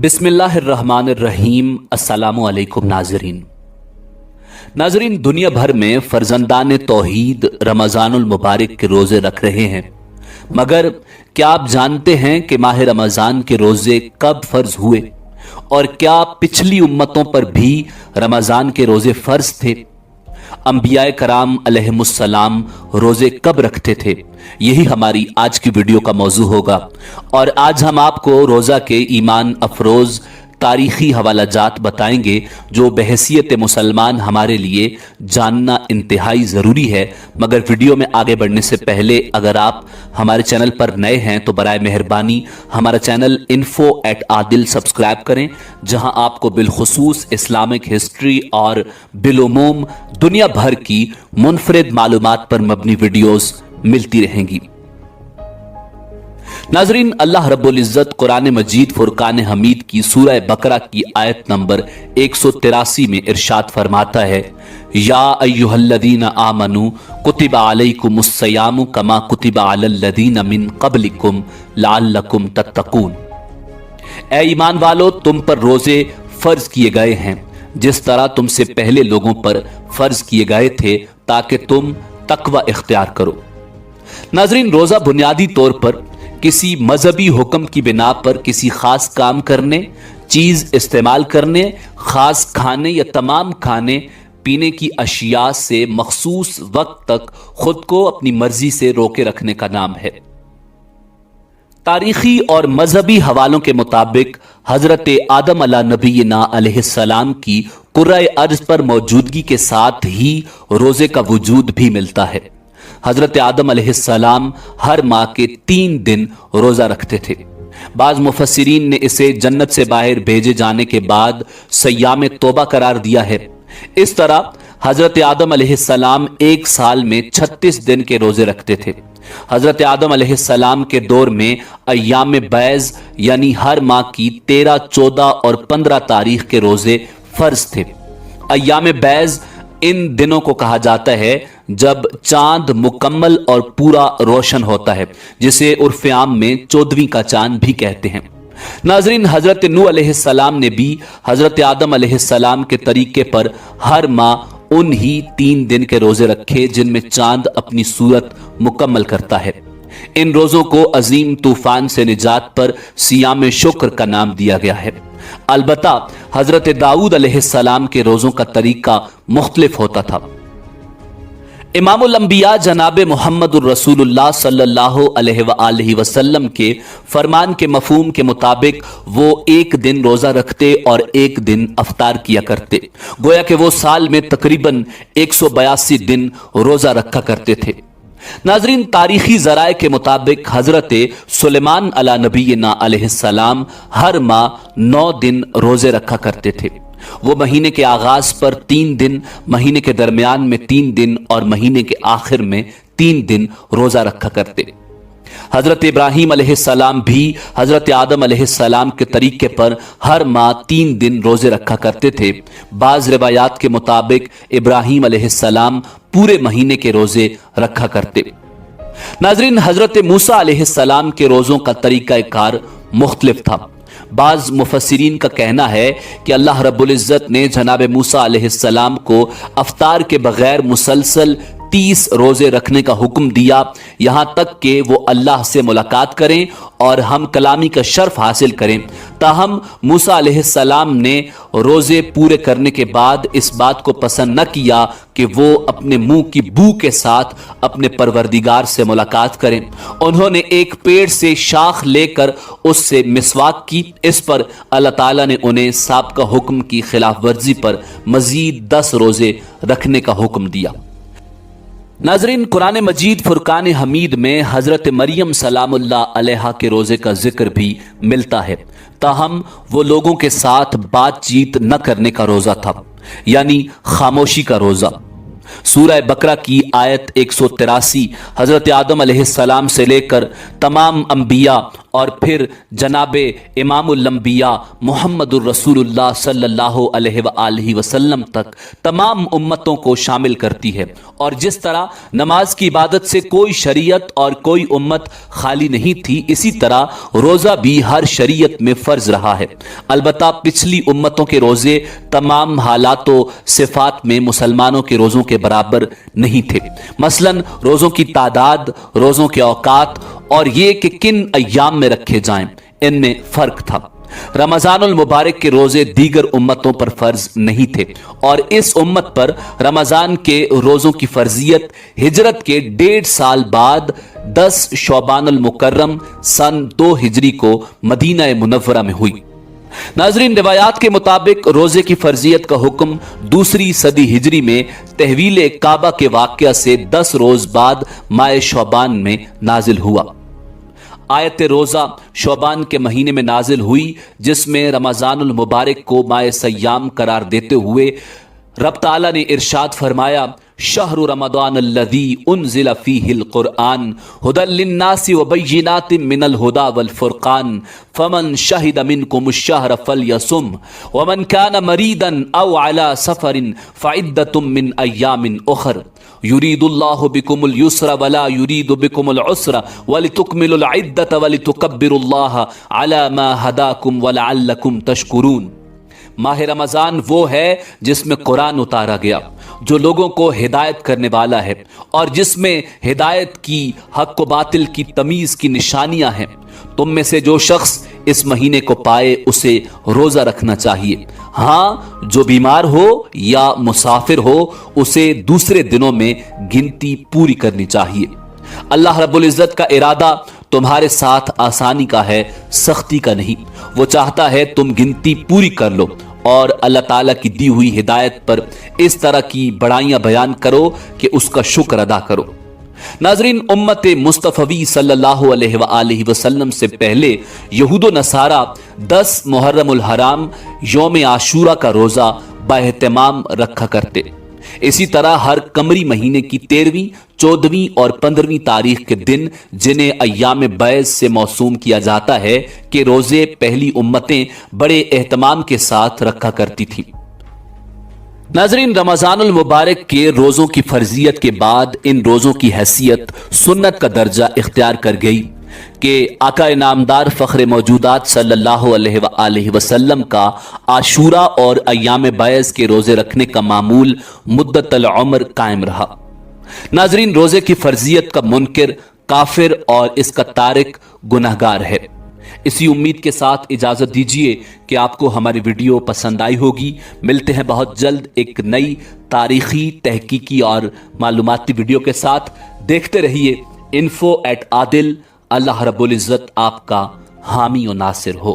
बिस्मिल्लाहिर्रहमानिर्रहीम। अस्सलामु अलैकुम नाजरीन, दुनिया भर में फर्जंदान तौहीद रमजानुल मुबारक के रोजे रख रहे हैं, मगर क्या आप जानते हैं कि माह रमजान के रोजे कब फर्ज हुए और क्या पिछली उम्मतों पर भी रमजान के रोजे फर्ज थे? अंबियाए कराम अलैहिमुस्सलाम रोजे कब रखते थे? यही हमारी आज की वीडियो का मौजू होगा और आज हम आपको रोजा के ईमान अफरोज तारीखी हवालाजात बताएंगे जो बहैसियत मुसलमान हमारे लिए जानना इंतहाई ज़रूरी है। मगर वीडियो में आगे बढ़ने से पहले अगर आप हमारे चैनल पर नए हैं तो बराए मेहरबानी हमारा चैनल info@adil सब्सक्राइब करें, जहां आपको बिलखुसूस इस्लामिक हिस्ट्री और बिलुमूम दुनिया भर की मुनफरिद मालूमात पर मबनी वीडियोस मिलती रहेंगी। नाजरीन, अल्लाह रब्बुल इज्जत कुरान मजीद फुरकान हमीद की सूरह बकरा की आयत नंबर 183 में इरशाद फरमाता है, या अय्युहल्लज़ीना आमनू कुतिबा अलैकुमुस्सियामु कमा कुतिबा अलल्लज़ीना मिन क़ब्लिकुम लअल्लकुम तत्तक़ून। ऐ ईमान वालो, तुम पर रोजे फर्ज किए गए हैं जिस तरह तुमसे पहले लोगों पर फर्ज किए गए थे, ताकि तुम तकवा इख्तियार करो। नाजरीन, रोजा बुनियादी तौर पर किसी मजहबी हुक्म की बिना पर किसी खास काम करने, चीज इस्तेमाल करने, खास खाने या तमाम खाने पीने की अशिया से मखसूस वक्त तक खुद को अपनी मर्जी से रोके रखने का नाम है। तारीखी और मजहबी हवालों के मुताबिक हजरत आदम अला नबीना अलैहिस्सलाम की कुर्रा अर्ज पर मौजूदगी के साथ ही रोजे का वजूद भी मिलता है। हजरत आदम अलैहिस्सलाम हर माह के 3 दिन रोजा रखते थे। बाज मुफस्सिरीन ने इसे जन्नत से बाहर भेजे जाने के बाद सय्याम तौबा करार दिया है। इस तरह हजरत आदम अलैहिस्सलाम एक साल में 36 दिन के रोजे रखते थे। हजरत आदम अलैहिस्सलाम के दौर में अय्याम बैज यानी हर माह की 13, 14 और 15 तारीख के रोजे फर्ज थे। अय्याम बैज इन दिनों को कहा जाता है जब चांद मुकम्मल और पूरा रोशन होता है, जिसे उर्फ आम में 14वीं का चांद भी कहते हैं। नाजरीन, हजरत नूह अलैहिस्सलाम ने भी हजरत आदम अलैहिस्सलाम के तरीके पर हर माह उन ही 3 दिन के रोजे रखे जिनमें चांद अपनी सूरत मुकम्मल करता है। इन रोजों को अजीम तूफान से निजात पर सियाम शुक्र का नाम दिया गया है। अलबत्ता हजरत दाऊद अलैहिस्सलाम के रोजों का तरीका मुख्तलिफ होता था। इमामुल अंबिया जनाब मुहम्मदुर रसूलुल्लाह सल्लल्लाहु अलैहि वसल्लम के फरमान के मफहूम के मुताबिक वो एक दिन रोजा रखते और एक दिन अफ्तार किया करते। गोया कि वो साल में तकरीबन 182 दिन रोजा रखा करते थे। नाजरीन, तारीखी जराए के मुताबिक हजरत सुलेमान अला नबीना अलैहिस्सलाम हर माह 9 दिन रोजे रखा करते थे। वो महीने के आगाज पर 3 दिन, महीने के दरमियान में 3 दिन और महीने के आखिर में 3 दिन रोजा रखा करते। हजरत इब्राहीम अलैहिस्सलाम भी हजरत आदम अलैहिस्सलाम के तरीके पर हर माह 3 दिन रोजे रखा करते थे। बाज रिवायात के मुताबिक इब्राहीम अलैहिस्सलाम पूरे महीने के रोजे रखा करते। नाजरीन, हजरत मूसा अलैहिस्सलाम के रोजों का तरीका कार मुख्तलिफ था। बाज मुफस्सिरीन का कहना है कि अल्लाह रब्बुल इज्जत ने जनाब मूसा अलैहिस्सलाम को अफ्तार के बगैर मुसलसल 30 रोजे रखने का हुक्म दिया, यहां तक कि वो अल्लाह से मुलाकात करें और हम कलामी का शर्फ हासिल करें। ताहम मूसा अलैहिस्सलाम ने रोजे पूरे करने के बाद इस बात को पसंद न किया कि वो अपने मुंह की बू के साथ अपने परवरदिगार से मुलाकात करें। उन्होंने एक पेड़ से शाख लेकर उससे मिसवाक की। इस पर अल्लाह ताला ने उन्हें साबिक़ा हुक्म की खिलाफ वर्जी पर मजीद 10 रोजे रखने का हुक्म दिया। नाजरीन, कुरान मजीद फुरकान हमीद में हजरत मरियम सलामुल्लाह अलैहा के रोजे का जिक्र भी मिलता है। ताहम वो लोगों के साथ बातचीत न करने का रोजा था, यानी खामोशी का रोजा। सूरह बकरा की आयत 183 हजरत आदम अलैहिस्सलाम से लेकर तमाम अंबिया और फिर जनाब इमामुल अंबिया मुहम्मदुर रसूलुल्लाह सल्लल्लाहु अलैहि वसल्लम तक तमाम उम्मतों को शामिल करती है। और जिस तरह नमाज की इबादत से कोई शरीयत और कोई उम्मत खाली नहीं थी, इसी तरह रोज़ा भी हर शरीयत में फ़र्ज रहा है। अलबत्ता पिछली उम्मतों के रोज़े तमाम हालातों सिफात में मुसलमानों के रोज़ों के बराबर नहीं थे। मसलन रोज़ों की तादाद, रोज़ों के औकात और ये कि किन अय्याम में रखे जाएं, इनमें फ़र्क था। रमज़ानुल मुबारक के रोज़े दीगर उम्मतों पर फ़र्ज नहीं थे और इस उम्मत पर रमज़ान के रोज़ों की फ़र्जियत हिजरत के 1.5 साल बाद 10 शौबानुल मुकर्रम सन 2 हिजरी को मदीना मुनव्वरा में हुई। नाज़रीन, रिवायात के मुताबिक रोजे की फर्जियत का हुक्म 2री सदी हिजरी में तहवील काबा के वाक़या से 10 रोज बाद माह शौबान में नाजिल हुआ। आयत रोज़ा शौबान के महीने में नाजिल हुई, जिसमें रमज़ानुल मुबारक को माह सय्याम करार देते हुए रब ताला ने इरशाद फरमाया, शहरु रमज़ान अल्लज़ी उन्ज़िला फ़ीहिल क़ुरआन हुदल लिन्नासि व बय्यिनातिम मिनल हुदा वल फ़ुरक़ान फ़मन शहिद मिनकुमुश-शहर फ़लयसुम व मन कान मरीदन औ अला सफ़रिन फ़इद्दतुम मिन अय्यामिन उख़र युरीदुल्लाहु बिकुमुल युस्रा वला युरीदु बिकुमुल उस्रा वलितुकमिलुल इद्दत वलितुकब्बिरुल्लाह अला मा हदाकुम वलअल्लकुम तशकुरून। माह रमज़ान वो है जिसमें कुरान उतारा गया, जो लोगों को हिदायत करने वाला है और जिसमें हिदायत की हक व बातिल की तमीज़ की निशानियां हैं। तुम में से जो शख्स इस महीने को पाए उसे रोज़ा रखना चाहिए। हाँ, जो बीमार हो या मुसाफिर हो उसे दूसरे दिनों में गिनती पूरी करनी चाहिए। अल्लाह रब्बुल इज़्ज़त का इरादा तुम्हारे साथ आसानी का है, सख्ती का नहीं। वो चाहता है तुम गिनती पूरी कर लो और अल्लाह ताला की दी हुई हिदायत पर इस तरह की बड़ाइयां बयान करो कि उसका शुक्र अदा करो। नाज़रीन, उम्मत मुस्तफ़वी सल्लल्लाहु अलैहि वसल्लम से पहले यहूद नसारा 10 मुहर्रमुल हराम यौम आशूरा का रोज़ा बाएहतमाम रखा करते। इसी तरह हर कमरी महीने की 13वीं, 14वीं और 15वीं तारीख के दिन, जिन्हें अय्याम बैज़ से मौसूम किया जाता है, कि रोजे पहली उम्मतें बड़े एहतमाम के साथ रखा करती थी। नाज़रीन, रमज़ानुल मुबारक के रोज़ों की फर्जियत के बाद इन रोज़ों की हैसियत सुन्नत का दर्जा इख्तियार कर गई कि आका इनामदार फ़ख्र मौजूदात सल्लल्लाहु अलैहि वसल्लम का आशूरा और अय्याम बैज़ के रोज़े रखने का मामूल मुद्दतल उम्र कायम रहा। नाज़रीन, रोज़े की फर्जियत का मुनकिर काफिर और इसका तारिक गुनहगार है। इसी उम्मीद के साथ इजाज़त दीजिए कि आपको हमारी वीडियो पसंद आई होगी। मिलते हैं बहुत जल्द एक नई तारीखी, तहकीकी और मालूमाती वीडियो के साथ। देखते रहिए info@adil। अल्लाह रब्बुल इज़्ज़त आपका हामी और नासिर हो।